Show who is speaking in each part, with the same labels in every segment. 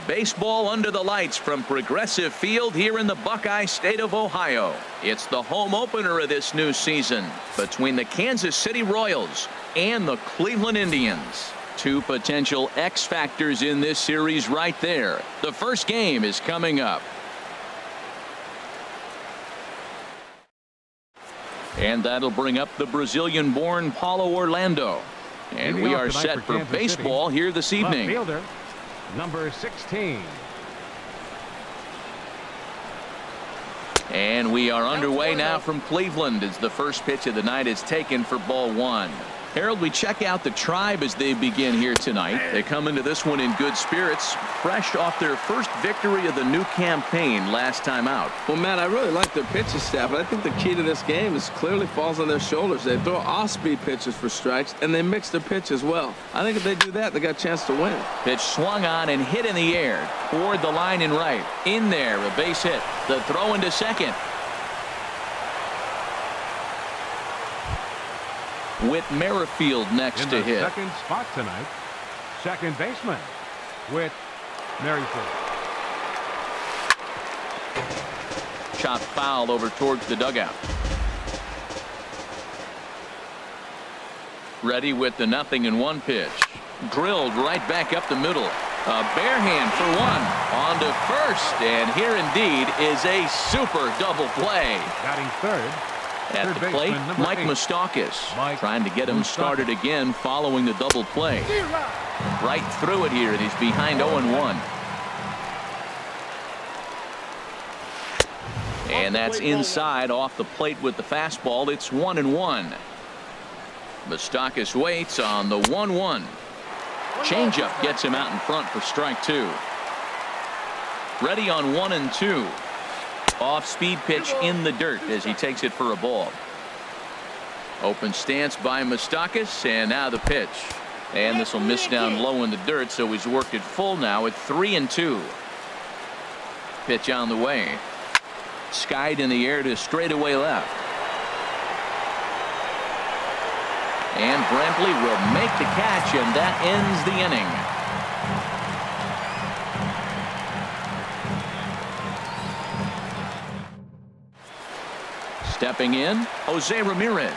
Speaker 1: Baseball under the lights from Progressive Field here in the Buckeye State of Ohio. It's the home opener of this new season between the Kansas City Royals and the Cleveland Indians. Two potential X factors in this series right there. The first game is coming up. And that'll bring up the Brazilian-born Paulo Orlando. And we are set for baseball here this evening.
Speaker 2: Fielder, number 16.
Speaker 1: And we are underway now from Cleveland as the first pitch of the night is taken for ball one. Harold, we check out the Tribe as they begin here tonight. They come into this one in good spirits, fresh off their first victory of the new campaign last time out.
Speaker 3: Well, Matt, I really like their pitching staff, but I think the key to this game is clearly falls on their shoulders. They throw off-speed pitches for strikes, and they mix their pitch as well. I think if they do that, they got a chance to win.
Speaker 1: Pitch swung on and hit in the air toward the line and right. In there, a base hit. The throw into second. With Merrifield next to hit.
Speaker 2: Second spot tonight, second baseman with Merrifield.
Speaker 1: Shot foul over towards the dugout. Ready with the 0-1 pitch. Drilled right back up the middle. A bare hand for one. On to first, and here indeed is a super double play.
Speaker 2: Batting third.
Speaker 1: At the plate, Mike Moustakas trying to get him started again following the double play. Right through it here, and he's behind 0-1. And that's inside off the plate with the fastball. It's 1-1. Moustakas waits on the 1-1. Changeup gets him out in front for strike two. Ready on 1-2. Off-speed pitch in the dirt as he takes it for a ball. Open stance by Moustakas, and now the pitch. And this will miss down low in the dirt, so he's worked it full now at 3-2. Pitch on the way. Skied in the air to straightaway left. And Brantley will make the catch, and that ends the inning. Stepping in, Jose Ramirez.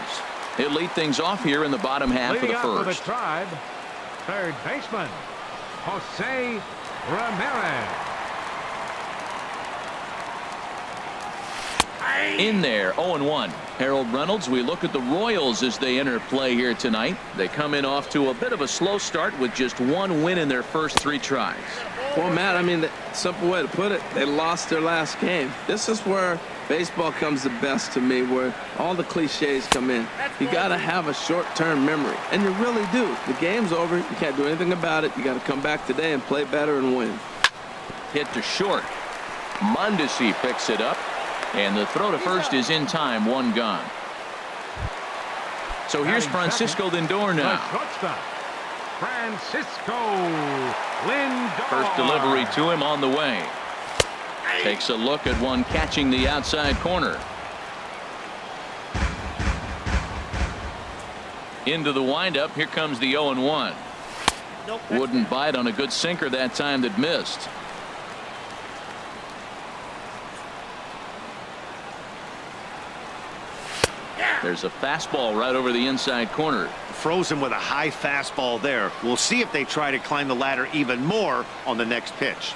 Speaker 1: He'll lead things off here in the bottom half of the first.
Speaker 2: For the Tribe, third baseman, Jose Ramirez.
Speaker 1: In there, 0-1. Harold Reynolds, we look at the Royals as they enter play here tonight. They come in off to a bit of a slow start with just one win in their first three tries.
Speaker 3: Well, Matt, I mean, the simple way to put it, they lost their last game. This is where baseball comes the best to me, where all the cliches come in. You got to have a short-term memory, and you really do. The game's over. You can't do anything about it. You got to come back today and play better and win.
Speaker 1: Hit to short. Mondesi picks it up, and the throw to first is in time. One gone. So here's Francisco Lindor now.
Speaker 2: Francisco Lindor.
Speaker 1: First delivery to him on the way. Takes a look at one catching the outside corner. Into the windup. Here comes the 0-1. Wouldn't bite on a good sinker that time that missed. There's a fastball right over the inside corner.
Speaker 4: Frozen with a high fastball there. We'll see if they try to climb the ladder even more on the next pitch.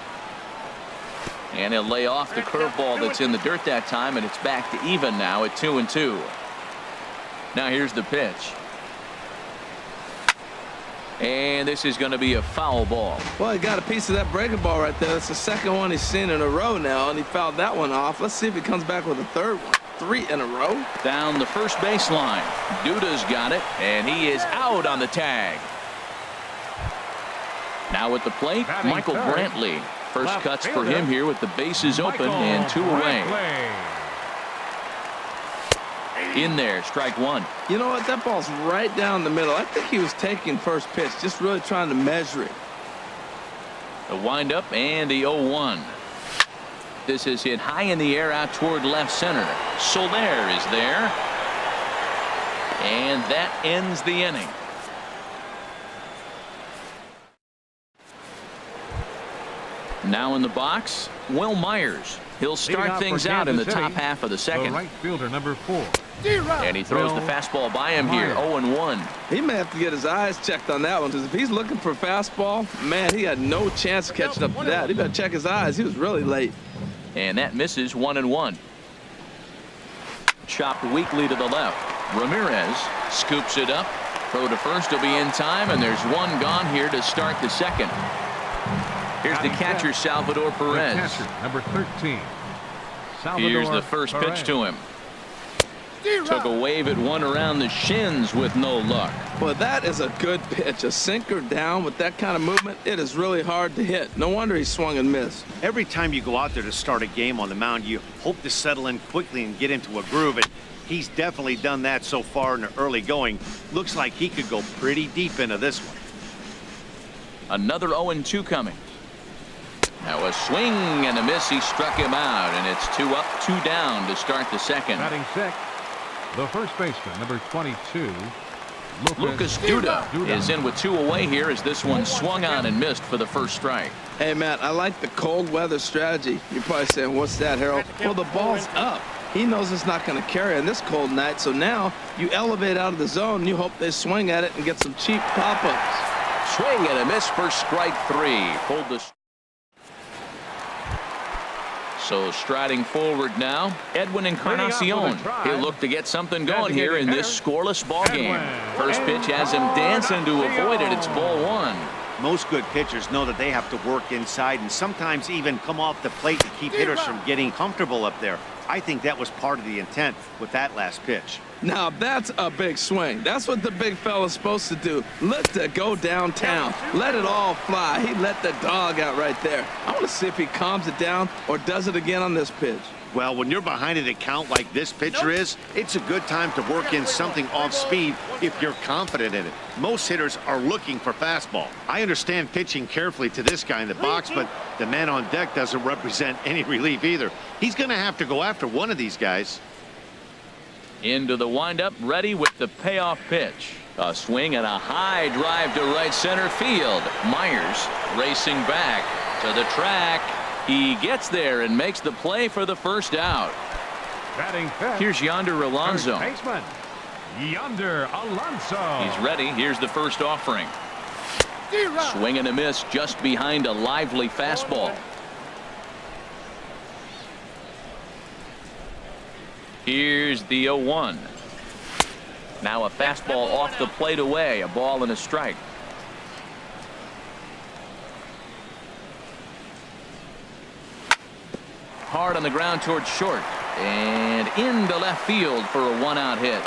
Speaker 1: And he'll lay off the curveball that's in the dirt that time, and it's back to even now at 2-2. Now here's the pitch. And this is going to be a foul ball.
Speaker 3: Well, he got a piece of that breaking ball right there. That's the second one he's seen in a row now, and he fouled that one off. Let's see if he comes back with a third one. 3 in a row.
Speaker 1: Down the first baseline. Duda's got it, and he is out on the tag. Now at the plate, Michael Brantley. First cuts for him here with the bases open and 2 away. In there, strike one.
Speaker 3: You know what? That ball's right down the middle. I think he was taking first pitch, just really trying to measure it.
Speaker 1: The windup and the 0-1. This is hit high in the air out toward left center. Soler is there. And that ends the inning. Now in the box, Will Myers. He'll start things out in the top half of the second.
Speaker 2: The right fielder, number 4.
Speaker 1: And he throws the fastball by him here, 0-1.
Speaker 3: He may have to get his eyes checked on that one, because if he's looking for fastball, man, he had no chance of catching up to that. He better check his eyes. He was really late.
Speaker 1: And that misses, 1-1. Chopped weakly to the left. Ramirez scoops it up. Throw to first will be in time, and there's one gone here to start the second. Here's the catcher, Salvador Perez.
Speaker 2: The catcher, number 13. Salvador
Speaker 1: Here's the first pitch to him. Took a wave at one around the shins with no luck.
Speaker 3: Well, that is a good pitch. A sinker down with that kind of movement, it is really hard to hit. No wonder he swung and missed.
Speaker 4: Every time you go out there to start a game on the mound, you hope to settle in quickly and get into a groove. And he's definitely done that so far in the early going. Looks like he could go pretty deep into this one.
Speaker 1: Another 0-2 coming. Now a swing and a miss. He struck him out, and it's 2 up, 2 down to start the second.
Speaker 2: Batting sixth, the first baseman, number 22,
Speaker 1: Lucas Duda is in with 2 away here as this one swung on and missed for the first strike.
Speaker 3: Hey, Matt, I like the cold weather strategy. You're probably saying, what's that, Harold? Well, the ball's up. He knows it's not going to carry on this cold night, so now you elevate out of the zone, and you hope they swing at it and get some cheap pop-ups.
Speaker 1: Swing and a miss for strike 3. Pulled the. So striding forward now, Edwin Encarnacion. He'll look to get something going here in this scoreless ball game. First pitch has him dancing to avoid it. It's ball 1.
Speaker 4: Most good pitchers know that they have to work inside and sometimes even come off the plate to keep hitters from getting comfortable up there. I think that was part of the intent with that last pitch.
Speaker 3: Now, that's a big swing. That's what the big fella's supposed to do. Look to go downtown. Let it all fly. He let the dog out right there. I want to see if he calms it down or does it again on this pitch.
Speaker 4: Well, when you're behind an account like this pitcher is, it's a good time to work in something off speed if you're confident in it. Most hitters are looking for fastball. I understand pitching carefully to this guy in the box, but the man on deck doesn't represent any relief either. He's going to have to go after one of these guys.
Speaker 1: Into the windup, ready with the payoff pitch. A swing and a high drive to right center field. Myers racing back to the track. He gets there and makes the play for the first out.
Speaker 2: Batting fifth,
Speaker 1: here's Yonder Alonso.
Speaker 2: first baseman, Yonder Alonso.
Speaker 1: He's ready. Here's the first offering. Swing and a miss just behind a lively fastball. Here's the 0-1. Now a fastball off the plate away. A ball and a strike. Hard on the ground towards short. And into left field for a 1-out hit.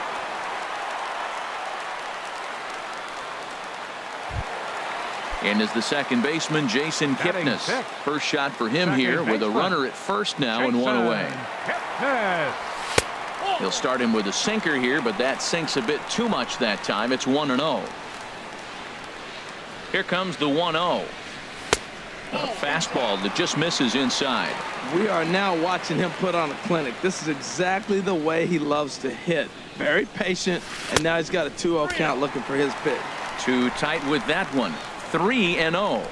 Speaker 1: And is the second baseman, Jason Kipnis. First shot for him here with a runner at first now and 1 away. He'll start him with a sinker here, but that sinks a bit too much that time. It's 1-0. Here comes the 1-0. A fastball that just misses inside.
Speaker 3: We are now watching him put on a clinic. This is exactly the way he loves to hit. Very patient, and now he's got a 2-0 count looking for his pitch.
Speaker 1: Too tight with that one. 3-0.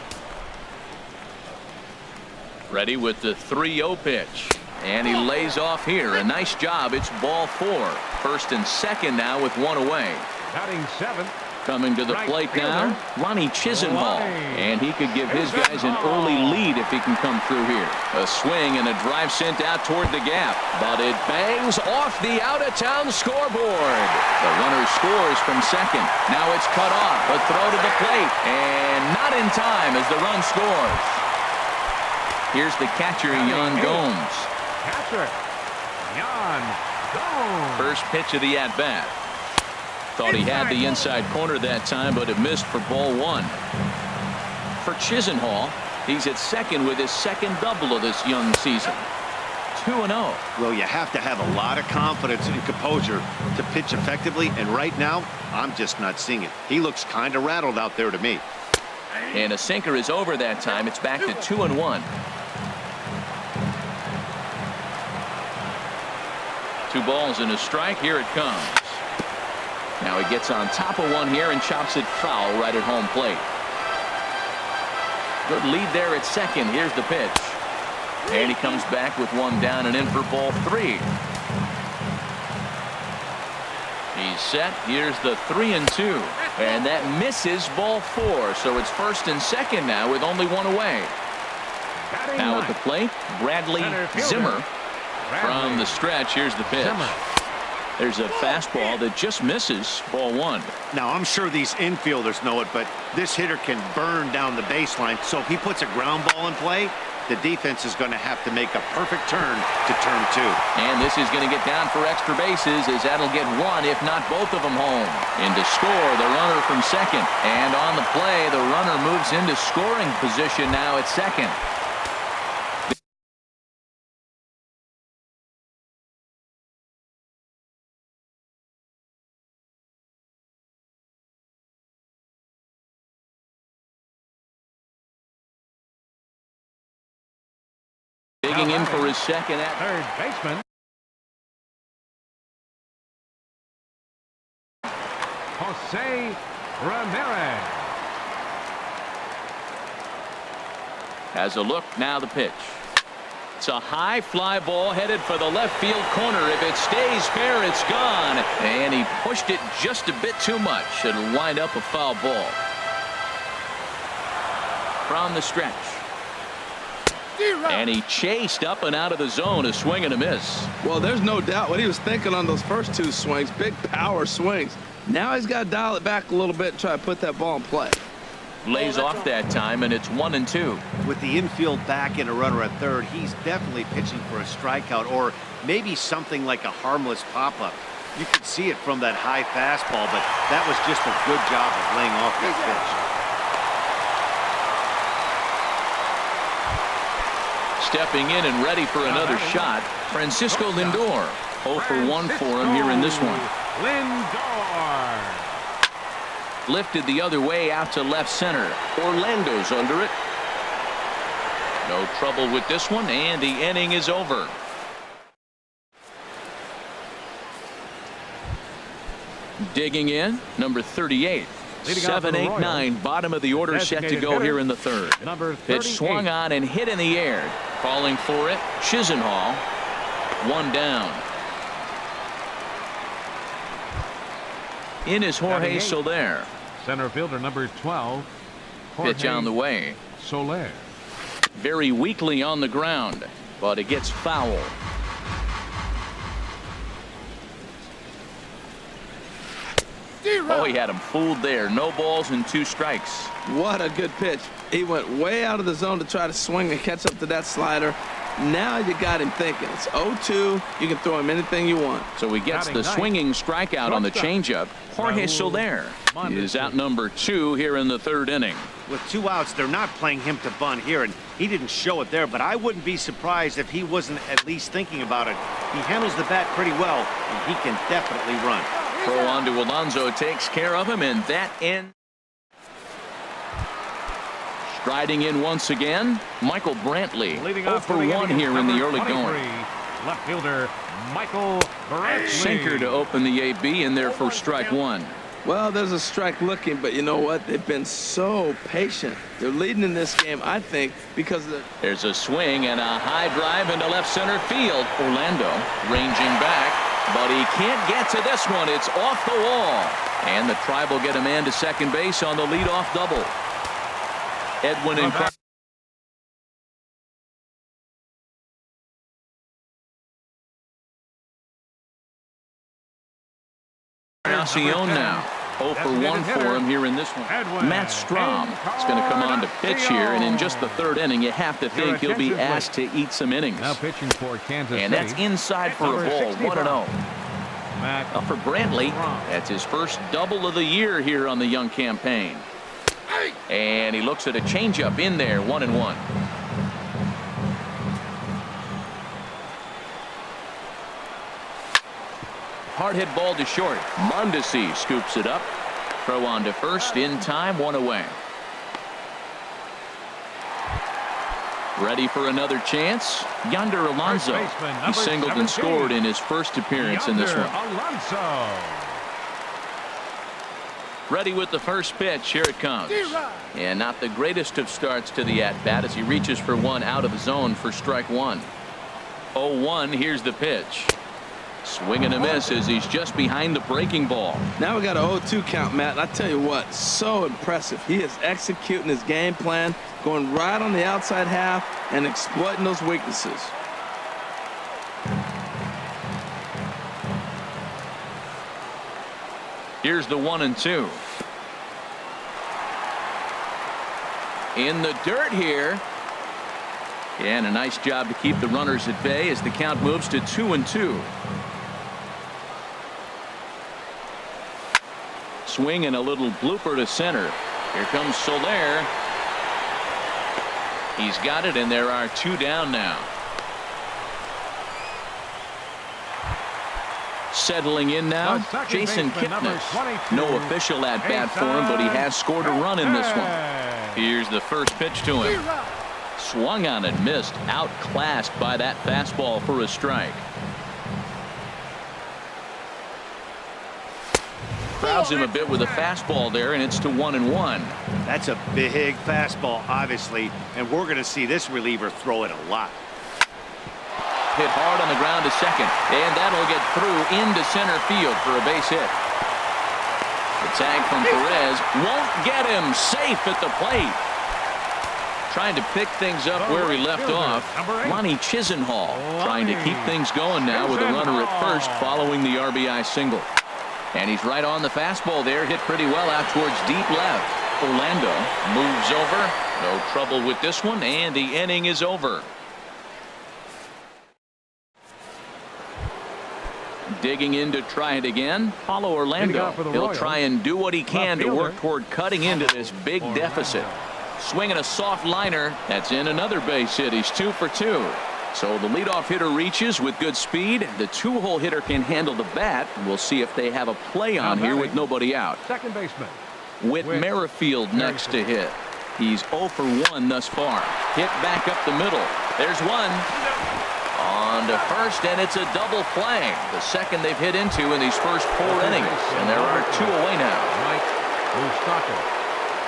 Speaker 1: Ready with the 3-0 pitch. And he lays off here. A nice job. It's ball 4. First and second now with 1 away.
Speaker 2: Batting seventh.
Speaker 1: Coming to the plate now, Ronnie Chisenhall. And he could give his guys an early lead if he can come through here. A swing and a drive sent out toward the gap. But it bangs off the out-of-town scoreboard. The runner scores from second. Now it's cut off. A throw to the plate. And not in time as the run scores. Here's the catcher, Yan Gomes.
Speaker 2: Catcher, Yan Gomes.
Speaker 1: First pitch of the at-bat. Thought he had the inside corner that time, but it missed for ball 1. For Chisenhall, he's at second with his second double of this young season. 2-0.
Speaker 4: Well, you have to have a lot of confidence and composure to pitch effectively, and right now, I'm just not seeing it. He looks kind of rattled out there to me.
Speaker 1: And a sinker is over that time. It's back to 2-1. 2 balls and a strike. Here it comes. Now he gets on top of one here and chops it foul right at home plate. Good lead there at second. Here's the pitch. And he comes back with one down and in for ball 3. He's set. Here's the 3-2. And that misses ball 4. So it's first and second now with only one away. Now at the plate, Bradley Zimmer. From the stretch, here's the pitch. There's a fastball that just misses ball 1.
Speaker 4: Now, I'm sure these infielders know it, but this hitter can burn down the baseline. So if he puts a ground ball in play, the defense is going to have to make a perfect turn to turn 2.
Speaker 1: And this is going to get down for extra bases, as that'll get one, if not both of them, home. In to score, the runner from second. And on the play, the runner moves into scoring position now at second. Digging in for his second at
Speaker 2: third baseman. Jose Ramirez.
Speaker 1: Has a look, now the pitch. It's a high fly ball headed for the left field corner. If it stays fair, it's gone. And he pushed it just a bit too much. It'll wind up a foul ball. From the stretch. And he chased up and out of the zone, a swing and a miss.
Speaker 3: Well, there's no doubt what he was thinking on those first 2 swings. Big power swings. Now he's got to dial it back a little bit and try to put that ball in play.
Speaker 1: Lays off that time, and it's 1-2.
Speaker 4: With the infield back and a runner at third, he's definitely pitching for a strikeout or maybe something like a harmless pop-up. You could see it from that high fastball, but that was just a good job of laying off that pitch.
Speaker 1: Stepping in and ready for another shot, Francisco Lindor. 0 for 1 for him here in this one.
Speaker 2: Lindor.
Speaker 1: Lifted the other way out to left center. Orlando's under it. No trouble with this one, and the inning is over. Digging in, number 38. 7, 8, 9, bottom of the order, set to go here in the third. Pitch swung on and hit in the air. Calling for it, Chisenhall. One down. In is Jorge Soler.
Speaker 2: Center fielder number 12.
Speaker 1: Pitch on the way.
Speaker 2: Soler.
Speaker 1: Very weakly on the ground, but it gets foul. Oh, he had him fooled there. No balls and 2 strikes.
Speaker 3: What a good pitch. He went way out of the zone to try to swing and catch up to that slider. Now you got him thinking. It's 0-2. You can throw him anything you want.
Speaker 1: So he gets the swinging strikeout on the changeup. Jorge Soler is out number 2 here in the third inning.
Speaker 4: With 2 outs, they're not playing him to bunt here, and he didn't show it there, but I wouldn't be surprised if he wasn't at least thinking about it. He handles the bat pretty well, and he can definitely run.
Speaker 1: Throw on to Alonso takes care of him, and that ends. Striding in once again, Michael Brantley. 0 for 1 here in the early going.
Speaker 2: Left fielder Michael Brantley.
Speaker 1: Sinker to open the AB in there for strike 1.
Speaker 3: Well, there's a strike looking, but you know what? They've been so patient. They're leading in this game, I think, because of the...
Speaker 1: There's a swing and a high drive into left center field. Orlando ranging back, but he can't get to this one. It's off the wall. And the Tribe will get a man to second base on the leadoff double. Edwin Encarnacion now. 0 for 1 for him here in this one. Matt Strom is going to come on to pitch here, and in just the third inning, you have to think he'll be asked to eat some innings.
Speaker 2: Now pitching for Kansas
Speaker 1: and that's inside for a ball. 1-0. Now for Brantley, that's his first double of the year here on the young campaign. And he looks at a changeup in there. 1-1. Hard hit ball to short. Mondesi scoops it up. Throw on to first in time. 1 away. Ready for another chance. Yonder Alonso. He singled and scored in his first appearance in this one.
Speaker 2: Alonso.
Speaker 1: Ready with the first pitch. Here it comes. And not the greatest of starts to the at-bat as he reaches for one out of the zone for strike one. 0-1. Here's the pitch. Swing and a miss as he's just behind the breaking ball.
Speaker 3: Now we got an 0-2 count, Matt. I tell you what, so impressive. He is executing his game plan, going right on the outside half and exploiting those weaknesses.
Speaker 1: Here's the 1-2. In the dirt here. And a nice job to keep the runners at bay as the count moves to 2-2. Swing and a little blooper to center. Here comes Soler. He's got it, and there are two down now. Settling in now, Jason Kipnis. No official at bat for him, but he has scored a run in this one. Here's the first pitch to him. Swung on and missed, outclassed by that fastball for a strike. Crowds him a bit with a fastball there, and it's to 1-1.
Speaker 4: That's a big fastball, obviously, and we're going to see this reliever throw it a lot.
Speaker 1: Hit hard on the ground to second, and that'll get through into center field for a base hit. The tag from Perez won't get him. Safe at the plate. Trying to pick things up where he left off. Lonnie Chisenhall trying to keep things going now with a runner at first following the RBI single. And he's right on the fastball there. Hit pretty well out towards deep left. Orlando moves over. No trouble with this one, and the inning is over. Digging in to try it again. Paulo Orlando. He'll try and do what he can to work toward cutting into this big deficit. Swinging a soft liner. That's in another base hit. He's 2 for 2. So the leadoff hitter reaches with good speed. The two-hole hitter can handle the bat. We'll see if they have a play on here with nobody out.
Speaker 2: Second baseman.
Speaker 1: Whit Merrifield next to hit. He's 0 for 1 thus far. Hit back up the middle. There's one. On to first, and it's a double play. The second they've hit into in these first 4 innings. And there are 2 away now.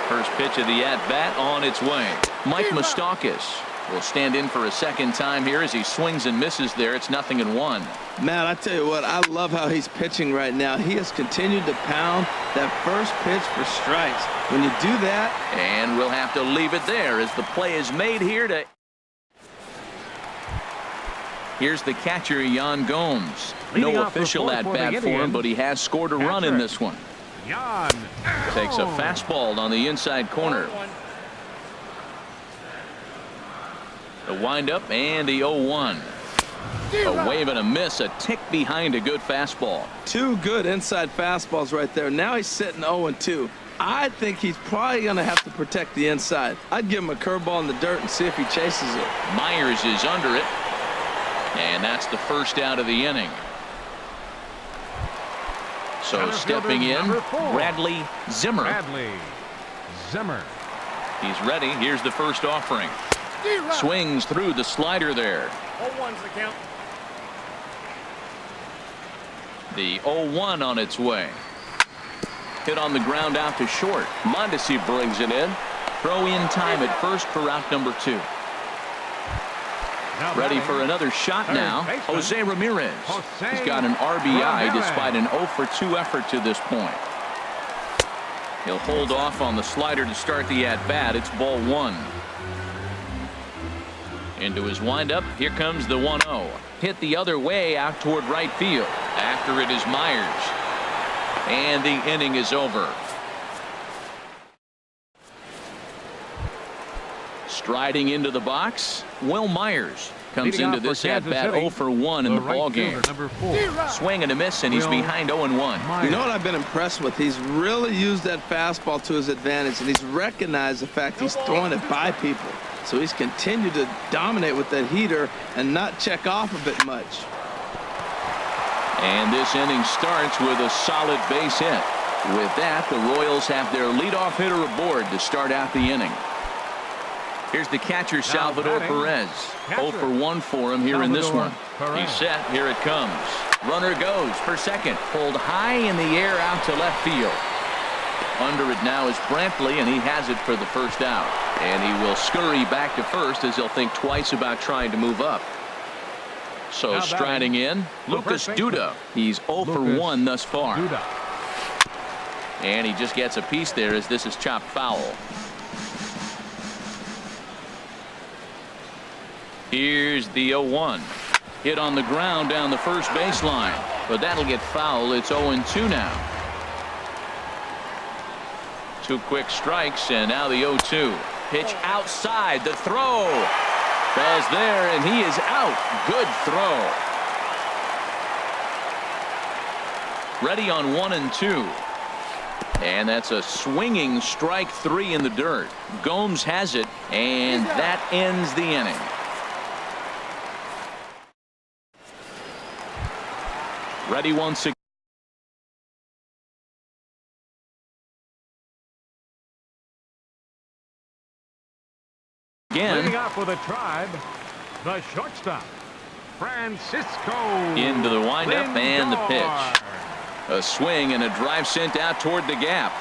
Speaker 1: First pitch of the at-bat on its way. Mike Moustakas will stand in for a second time here as he swings and misses there. It's 0-1.
Speaker 3: Matt, I tell you what, I love how he's pitching right now. He has continued to pound that first pitch for strikes. When you do that.
Speaker 1: And we'll have to leave it there as the play is made here to. Here's the catcher, Yan Gomes. No official at bat for him, but he has scored a run in this one. Takes a fastball on the inside corner. The windup and the 0-1. A wave and a miss, a tick behind a good fastball.
Speaker 3: 2 good inside fastballs right there. Now he's sitting 0-2. I think he's probably going to have to protect the inside. I'd give him a curveball in the dirt and see if he chases it.
Speaker 1: Myers is under it. And that's the first out of the inning. So stepping in, Bradley Zimmer. He's ready. Here's the first offering. Swings through the slider there.
Speaker 5: 0-1's the count.
Speaker 1: The 0-1 on its way. Hit on the ground out to short. Mondesi brings it in. Throw in time at first for out number 2. Ready for another shot now. Jose Ramirez. He's got an RBI despite an 0 for 2 effort to this point. He'll hold off on the slider to start the at-bat. It's ball 1. Into his windup. Here comes the 1-0. Hit the other way out toward right field. After it is Myers. And the inning is over. Striding into the box, Will Myers comes into this at-bat 0 for 1 in the ball game. Swing and a miss, and he's behind 0-1.
Speaker 3: You know what I've been impressed with? He's really used that fastball to his advantage, and he's recognized the fact he's throwing it by people. So he's continued to dominate with that heater and not check off a bit much.
Speaker 1: And this inning starts with a solid base hit. With that, the Royals have their leadoff hitter aboard to start out the inning. Here's the catcher, Salvador Perez. 0 for 1 for him here in this one. He's set. Here it comes. Runner goes for second. Pulled high in the air out to left field. Under it now is Brantley, and he has it for the first out. And he will scurry back to first as he'll think twice about trying to move up. So striding in, Lucas Duda. He's 0 for 1 thus far. And he just gets a piece there as this is chopped foul. Here's the 0-1. Hit on the ground down the first baseline. But that'll get foul. It's 0-2 now. 2 quick strikes, and now the 0-2. Pitch outside. The throw. Falls there, and he is out. Good throw. Ready on 1 and 2. And that's a swinging strike 3 in the dirt. Gomes has it, and that ends the inning. Ready once again.
Speaker 2: Leading off with a Tribe, the shortstop, Francisco.
Speaker 1: Into the windup
Speaker 2: Lindor.
Speaker 1: And the pitch. A swing and a drive sent out toward the gap.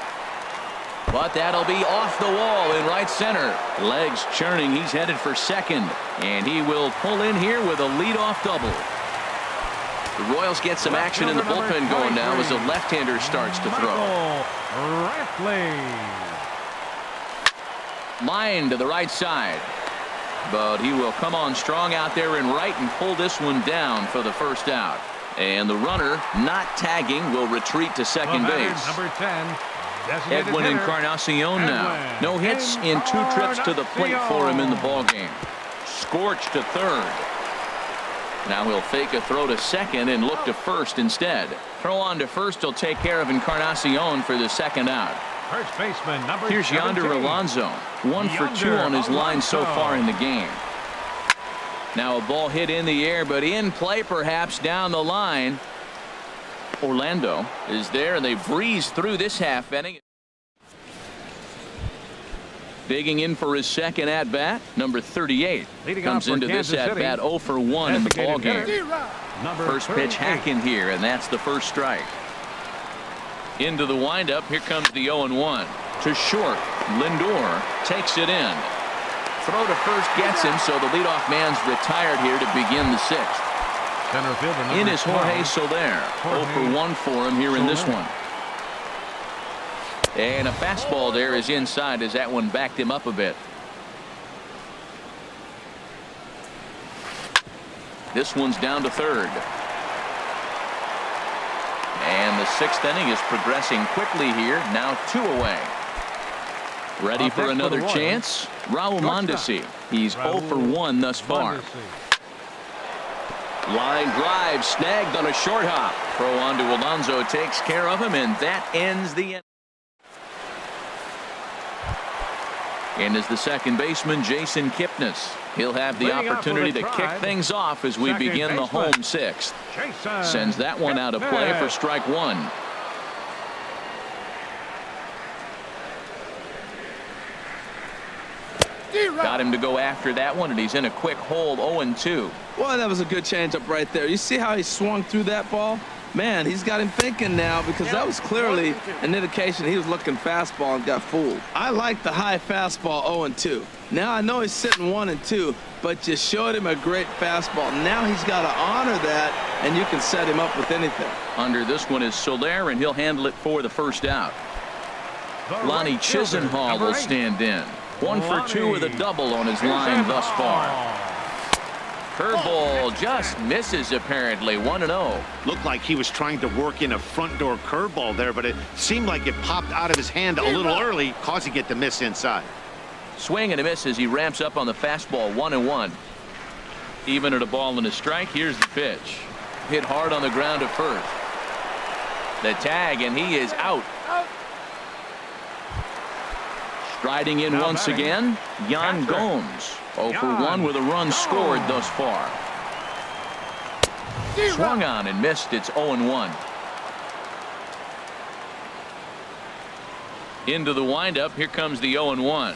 Speaker 1: But that'll be off the wall in right center. Legs churning. He's headed for second. And he will pull in here with a leadoff double. The Royals get some action in the bullpen going now as a left-hander starts to throw. Line to the right side. But he will come on strong out there in right and pull this one down for the first out. And the runner, not tagging, will retreat to second base.
Speaker 2: Number 10,
Speaker 1: Edwin Encarnacion now. No hits in 2 trips to the plate for him in the ballgame. Scorched to third. Now he'll fake a throw to second and look to first instead. Throw on to first will take care of Encarnacion for the second out.
Speaker 2: First baseman, number
Speaker 1: Here's Yonder
Speaker 2: 17.
Speaker 1: Alonso. 1 for 2 on his line so far in the game. Now a ball hit in the air, but in play perhaps down the line. Orlando is there, and they breeze through this half inning. Digging in for his second at bat, number 38 comes into this at bat 0 for 1 in the ball game. First pitch hack in here, and that's the first strike. Into the windup. Here comes the 0-1 to short. Lindor takes it in. Throw to first gets him, so the leadoff man's retired here to begin the 6th.
Speaker 2: Center fielder,
Speaker 1: In is Jorge Soler. 0 for 1 for him here in this one. And a fastball there is inside as that one backed him up a bit. This one's down to third. And the 6th inning is progressing quickly here. Now 2 away. Ready for another chance? Raul Mondesi. He's 0 for 1 thus far. Line drive snagged on a short hop. Throw on to Alonso takes care of him, and that ends the inning. And as the second baseman, Jason Kipnis. He'll have the opportunity to kick things off as we begin the home 6th. Sends that one out of play for strike 1. Got him to go after that one, and he's in a quick hole. 0-2.
Speaker 3: Well, that was a good changeup right there. You see how he swung through that ball? Man, he's got him thinking now, because that was clearly an indication he was looking fastball and got fooled. I like the high fastball 0-2. Now I know he's sitting 1 and 2, but you showed him a great fastball. Now he's got to honor that, and you can set him up with anything.
Speaker 1: Under this one is Soler, and he'll handle it for the first out. Lonnie Chisenhall will stand in. 1 for 2 with a double on his line thus far. Curveball just misses apparently. 1-0.
Speaker 4: Looked like he was trying to work in a front door curveball there, but it seemed like it popped out of his hand a little early, causing it to miss inside.
Speaker 1: Swing and a miss as he ramps up on the fastball. 1-1. Even at a ball and a strike. Here's the pitch. Hit hard on the ground to first. The tag, and he is out. Striding in once again, Yan Gomes. 0 for 1 with a run scored thus far. Swung on and missed. It's 0-1. Into the windup. Here comes the 0-1.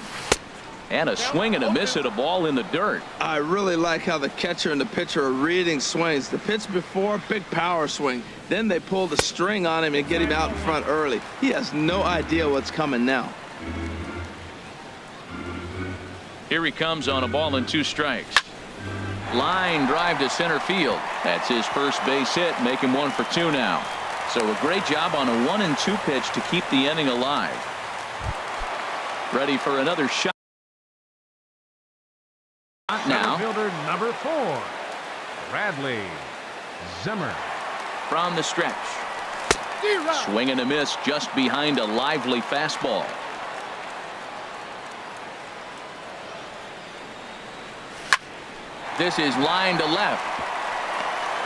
Speaker 1: And a swing and a miss at a ball in the dirt.
Speaker 3: I really like how the catcher and the pitcher are reading swings. The pitch before, big power swing. Then they pull the string on him and get him out in front early. He has no idea what's coming now.
Speaker 1: Here he comes on a ball and 2 strikes. Line drive to center field. That's his first base hit, make him 1 for 2 now. So a great job on a 1-2 pitch to keep the inning alive. Ready for another shot now.
Speaker 2: Fielder number 4, Bradley Zimmer.
Speaker 1: From the stretch. Swing and a miss just behind a lively fastball. This is line to left.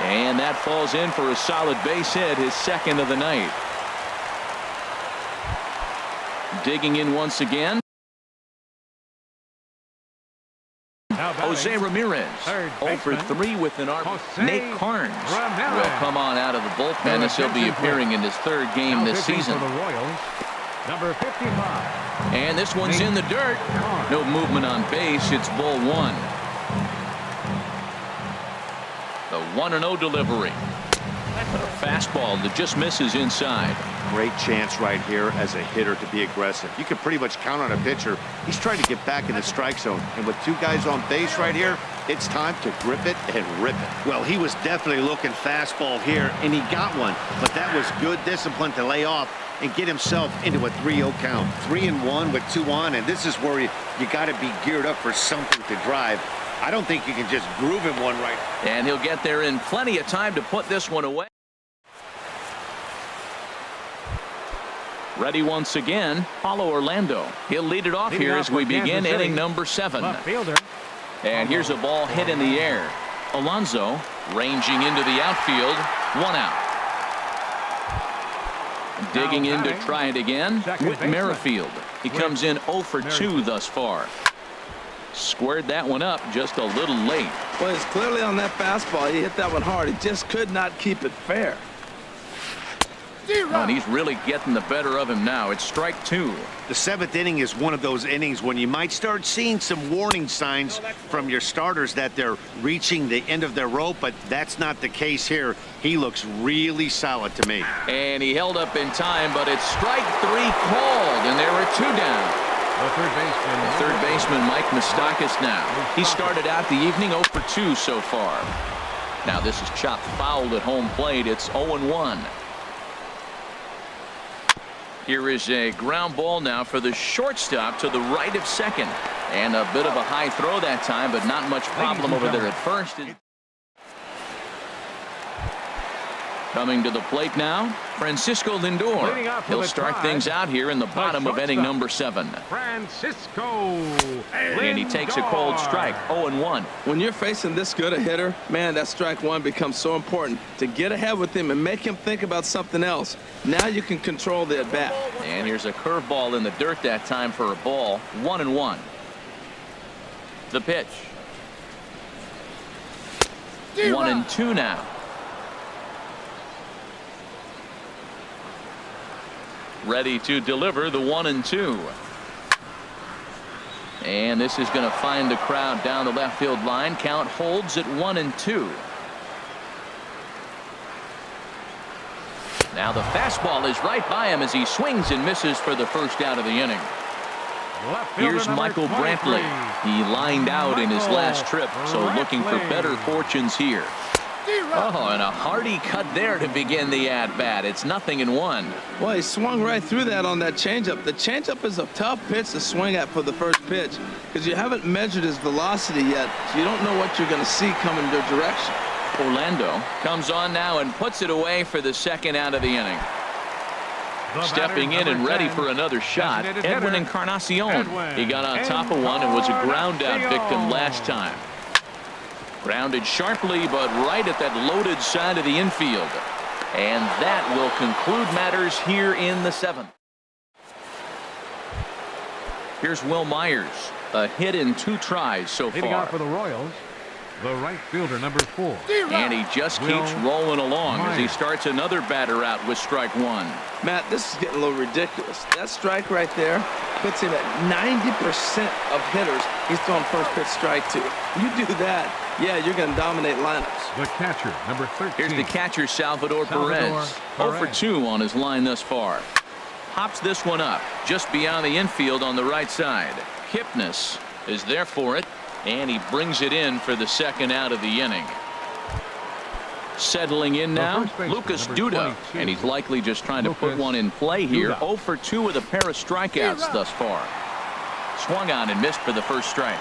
Speaker 1: And that falls in for a solid base hit, his second of the night. Digging in once again. Jose Ramirez, 0 for 3 with an RBI. Nate Carnes will come on out of the bullpen as he'll be appearing in his 3rd game this season.
Speaker 2: For the Royals, number 55.
Speaker 1: And this one's in the dirt. No movement on base. It's ball 1. The 1-0 delivery. A fastball that just misses inside.
Speaker 4: Great chance right here as a hitter to be aggressive. You can pretty much count on a pitcher. He's trying to get back in the strike zone. And with 2 guys on base right here, it's time to grip it and rip it. Well, he was definitely looking fastball here, and he got one. But that was good discipline to lay off and get himself into a 3-0 count. 3-1 with 2 on, and this is where you got to be geared up for something to drive. I don't think you can just groove him one right.
Speaker 1: And he'll get there in plenty of time to put this one away. Ready once again, Paulo Orlando. He'll lead it off here as we begin inning number 7. And here's a ball hit in the air. Alonso ranging into the outfield. 1 out. Digging in to try it again with Merrifield. He comes in 0 for 2 thus far. Squared that one up just a little late.
Speaker 3: Well, it's clearly on that fastball. He hit that one hard. He just could not keep it fair.
Speaker 1: Oh, and he's really getting the better of him now. It's strike 2.
Speaker 4: The 7th inning is one of those innings when you might start seeing some warning signs from your starters that they're reaching the end of their rope, but that's not the case here. He looks really solid to me.
Speaker 1: And he held up in time, but it's strike 3 called, and there are 2 down.
Speaker 2: The
Speaker 1: third baseman, Mike Moustakas now. He started out the evening 0 for 2 so far. Now this is chopped foul at home plate. It's 0-1. Here is a ground ball now for the shortstop to the right of second. And a bit of a high throw that time, but not much problem over there at first. Coming to the plate now, Francisco Lindor. He'll start things out here in the bottom of inning number 7.
Speaker 2: Francisco
Speaker 1: And he takes a cold strike, 0-1.
Speaker 3: When you're facing this good a hitter, man, that strike 1 becomes so important to get ahead with him and make him think about something else. Now you can control the at-bat.
Speaker 1: And here's a curveball in the dirt that time for a ball, 1-1. The pitch. 1-2 now. Ready to deliver the 1-2. And this is going to find the crowd down the left field line. Count holds at 1-2. Now the fastball is right by him as he swings and misses for the first out of the inning. Here's Michael Brantley. He lined out in his last trip, so looking for better fortunes here. Oh, and a hearty cut there to begin the at-bat. It's 0-1.
Speaker 3: Well, he swung right through that on that changeup. The changeup is a tough pitch to swing at for the first pitch because you haven't measured his velocity yet, so you don't know what you're going to see coming your direction.
Speaker 1: Orlando comes on now and puts it away for the second out of the inning. Stepping in and ready for another shot, Edwin Encarnacion. He got on top of one and was a ground-out victim last time. Grounded sharply, but right at that loaded side of the infield. And that will conclude matters here in the 7th.
Speaker 2: Here's Will Myers.
Speaker 1: A hit in 2 tries so
Speaker 2: Leading
Speaker 1: far.
Speaker 2: out for the Royals, The right fielder, number 4.
Speaker 1: And he just keeps rolling along as he starts another batter out with strike one.
Speaker 3: Matt, this is getting a little ridiculous. That strike right there puts him at 90% of hitters he's throwing first pitch strike to. You do that, yeah, you're going to dominate lineups.
Speaker 2: The catcher, number 13.
Speaker 1: Here's the catcher, Salvador Perez. 0 for 2 on his line thus far. Pops this one up just beyond the infield on the right side. Kipnis is there for it, and he brings it in for the second out of the inning. Settling in now, Lucas Duda, and he's likely just trying to put one in play here. 0 for 2 with a pair of strikeouts thus far. Swung on and missed for the first strike.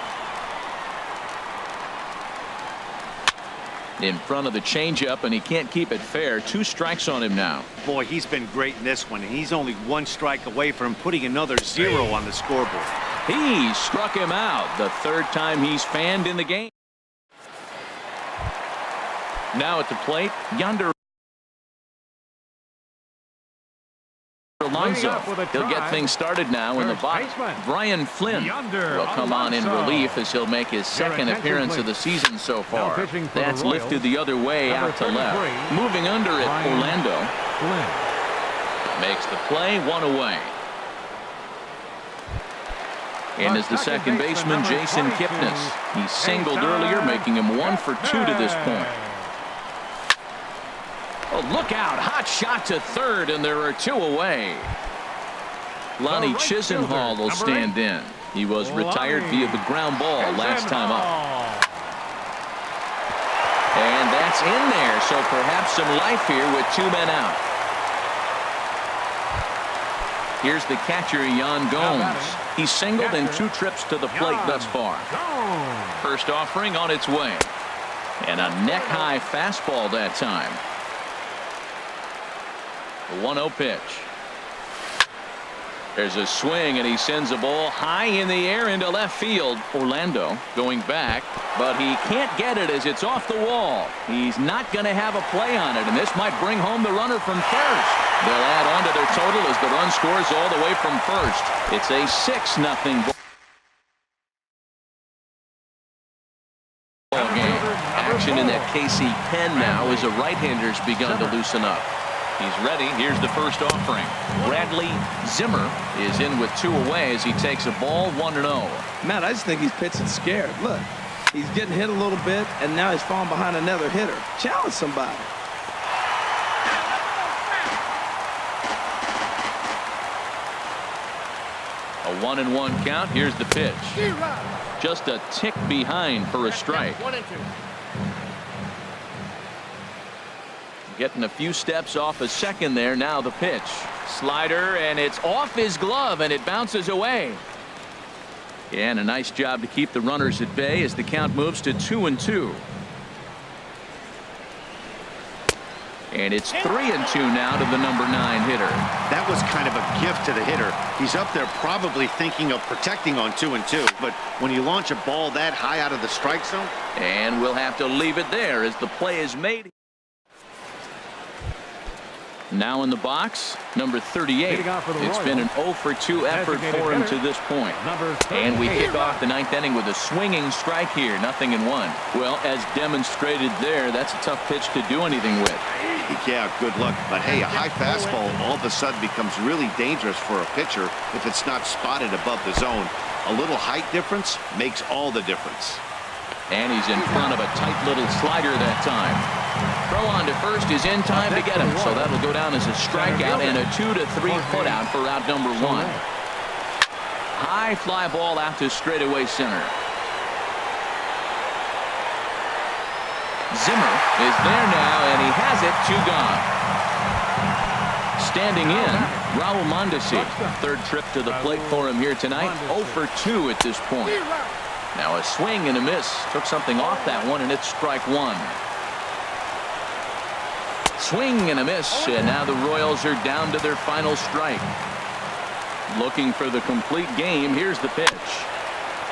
Speaker 1: In front of the changeup, and he can't keep it fair. 2 strikes on him now.
Speaker 4: Boy, he's been great in this one, and he's only 1 strike away from putting another 0 on the scoreboard.
Speaker 1: He struck him out the 3rd time he's fanned in the game. Now at the plate, Yonder Alonso. He'll get things started now in the box. Brian Flynn will come on in relief as he'll make his 2nd appearance of the season so far. That's lifted the other way out to left. Moving under it, Orlando makes the play, 1 away. And as the second baseman, Jason Kipnis. He singled earlier, making him 1 for 2 to this point. Oh, look out. Hot shot to 3rd, and there are 2 away. Lonnie Chisenhall will stand in. He was retired via the ground ball last time up. And that's in there, so perhaps some life here with 2 men out. Here's the catcher, Yan Gomes. He singled in 2 trips to the plate thus far. First offering on its way. And a neck-high fastball that time. The 1-0 pitch. There's a swing, and he sends a ball high in the air into left field. Orlando going back, but he can't get it as it's off the wall. He's not going to have a play on it, and this might bring home the runner from first. They'll add on to their total as the run scores all the way from first. It's a 6-0 ball game. Action in that KC pen now as a right-hander's begun to loosen up. He's ready. Here's the first offering. Bradley Zimmer is in with 2 away as he takes a ball, 1-0.
Speaker 3: Matt, I just think he's pitching scared. Look, he's getting hit a little bit, and now he's falling behind another hitter. Challenge somebody.
Speaker 1: A 1-1 count. Here's the pitch. Just a tick behind for a strike. Getting a few steps off a second there. Now the pitch. Slider, and it's off his glove, and it bounces away. Yeah, and a nice job to keep the runners at bay as the count moves to 2-2. And it's 3-2 now to the number 9 hitter.
Speaker 4: That was kind of a gift to the hitter. He's up there probably thinking of protecting on 2-2, but when you launch a ball that high out of the strike zone.
Speaker 1: And we'll have to leave it there as the play is made. Now in the box, number 38. It's been an 0 for 2 effort for him to this point. And we kick off the 9th inning with a swinging strike here. 0-1. Well, as demonstrated there, that's a tough pitch to do anything with.
Speaker 4: Yeah, good luck. But hey, a high fastball all of a sudden becomes really dangerous for a pitcher if it's not spotted above the zone. A little height difference makes all the difference.
Speaker 1: And he's in front of a tight little slider that time. Throw on to first is in time to get him, so that'll go down as a strikeout and a 2 to 3 put out for out number 1. High fly ball out to straightaway center. Zimmer is there now, and he has it. 2 gone. Standing in, Raul Mondesi. 3rd trip to the plate for him here tonight. 0 for 2 at this point. Now a swing and a miss. Took something off that one, and it's strike 1. Swing and a miss, and now the Royals are down to their final strike. Looking for the complete game. Here's the pitch.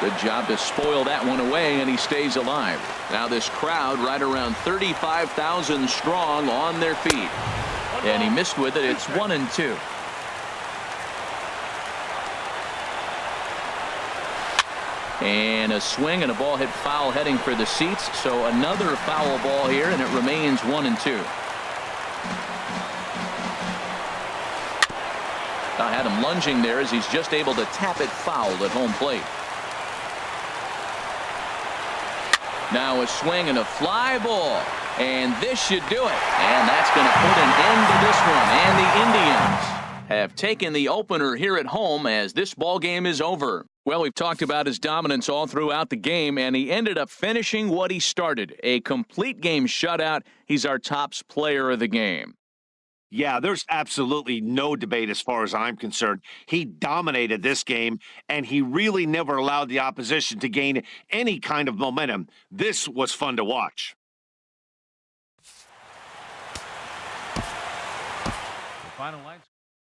Speaker 1: Good job to spoil that one away, and he stays alive. Now this crowd right around 35,000 strong on their feet. And he missed with it. It's 1-2. And a swing and a ball hit foul heading for the seats. So another foul ball here, and it remains 1-2. I had him lunging there as he's just able to tap it foul at home plate. Now a swing and a fly ball. And this should do it. And that's going to put an end to this one. And the Indians have taken the opener here at home as this ball game is over. Well, we've talked about his dominance all throughout the game, and he ended up finishing what he started. A complete game shutout. He's our tops player of the game.
Speaker 4: Yeah, there's absolutely no debate as far as I'm concerned. He dominated this game, and he really never allowed the opposition to gain any kind of momentum. This was fun to watch.
Speaker 2: The final line.